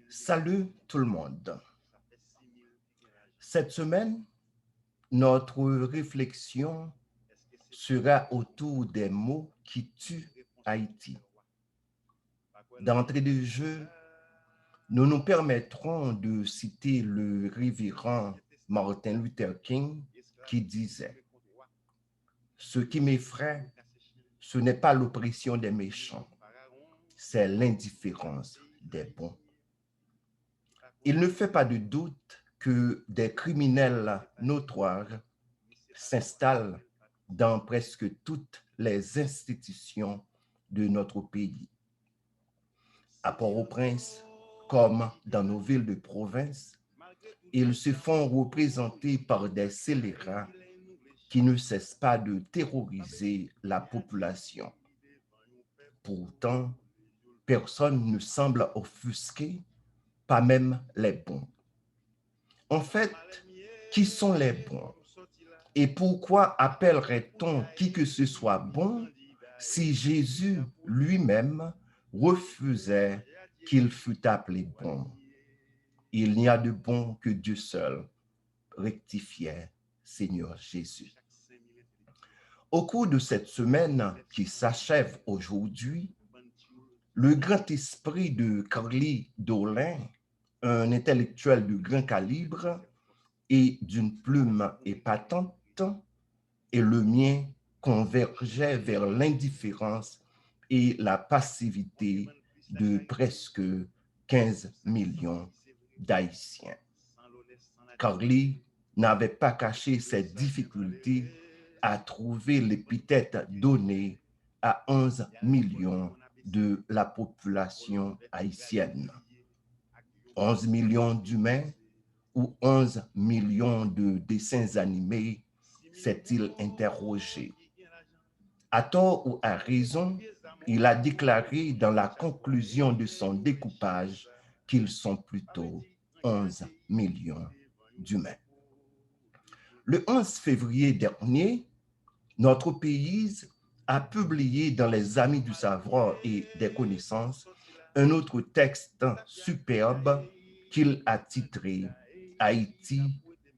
Salut tout le monde. Cette semaine, notre réflexion sera autour des mots qui tuent Haïti. D'entrée de jeu, nous nous permettrons de citer le révérend Martin Luther King qui disait « Ce qui m'effraie, ce n'est pas l'oppression des méchants, c'est l'indifférence des bons. » Il ne fait pas de doute que des criminels notoires s'installent dans presque toutes les institutions de notre pays. À Port-au-Prince, comme dans nos villes de province, ils se font représenter par des scélérats qui ne cessent pas de terroriser la population. Pourtant, personne ne semble offusqué, pas même les bons. En fait, qui sont les bons? Et pourquoi appellerait-on qui que ce soit bon si Jésus lui-même refusait qu'il fût appelé bon? Il n'y a de bon que Dieu seul, rectifiait Seigneur Jésus. Au cours de cette semaine qui s'achève aujourd'hui, le grand esprit de Carly Dolin, un intellectuel de grand calibre et d'une plume épatante, et le mien convergeait vers l'indifférence et la passivité de presque 15 millions d'Haïtiens. Carly n'avait pas caché ses difficultés à trouver l'épithète donnée à 11 millions de la population haïtienne. 11 millions d'humains ou 11 millions de dessins animés, s'est-il interrogé. À tort ou à raison, il a déclaré dans la conclusion de son découpage qu'ils sont plutôt 11 millions d'humains. Le 11 février dernier, notre pays a publié dans les Amis du savoir et des connaissances un autre texte superbe qu'il a titré « Haïti,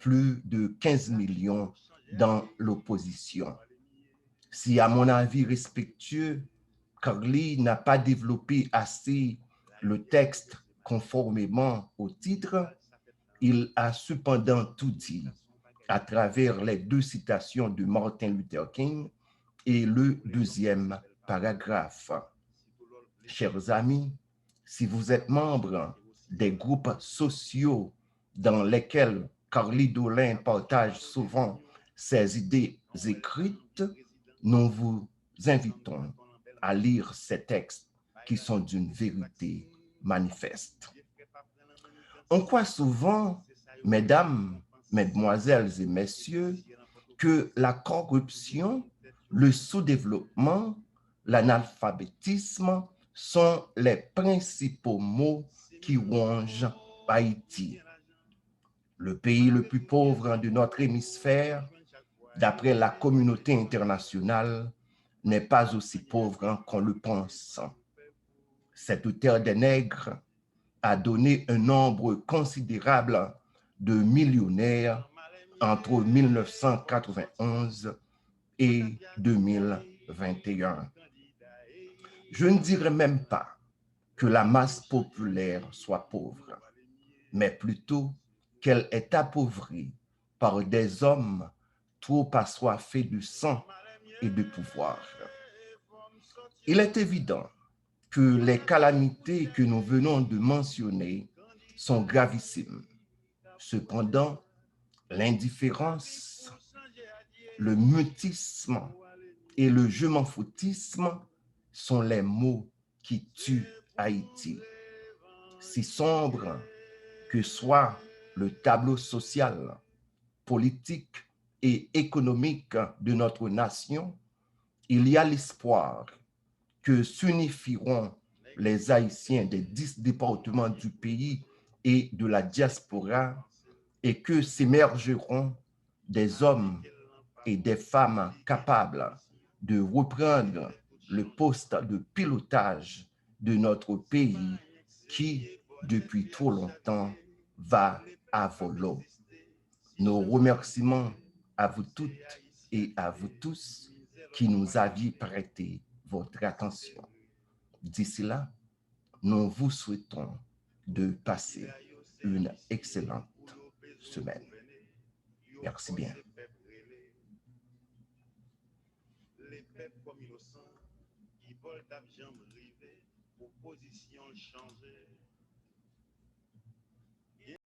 plus de 15 millions dans l'opposition ». Si, à mon avis respectueux, Carly n'a pas développé assez le texte conformément au titre, il a cependant tout dit à travers les deux citations de Martin Luther King et le deuxième paragraphe. Chers amis, si vous êtes membre des groupes sociaux dans lesquels Carly Dolin partage souvent ses idées écrites, nous vous invitons à lire ces textes qui sont d'une vérité manifeste. On croit souvent, mesdames, mesdemoiselles et messieurs, que la corruption, le sous-développement, l'analphabétisme sont les principaux maux qui rongent Haïti. Le pays le plus pauvre de notre hémisphère, d'après la communauté internationale, n'est pas aussi pauvre qu'on le pense. Cette terre des nègres a donné un nombre considérable de millionnaires entre 1991 et 2021. Je ne dirais même pas que la masse populaire soit pauvre, mais plutôt qu'elle est appauvrie par des hommes trop assoiffés de sang et de pouvoir. Il est évident que les calamités que nous venons de mentionner sont gravissimes. Cependant, l'indifférence, le mutisme et le je m'en foutisme sont les mots qui tuent Haïti. Si sombre que soit le tableau social, politique et économique de notre nation, il y a l'espoir que s'unifieront les Haïtiens des 10 départements du pays et de la diaspora et que s'émergeront des hommes et des femmes capables de reprendre le poste de pilotage de notre pays qui, depuis trop longtemps, va à volo. Nos remerciements à vous toutes et à vous tous qui nous aviez prêté votre attention. D'ici là, nous vous souhaitons de passer une excellente semaine. Merci bien. Les peuples comme innocents qui volent d'abjambe rivés, pour position changer.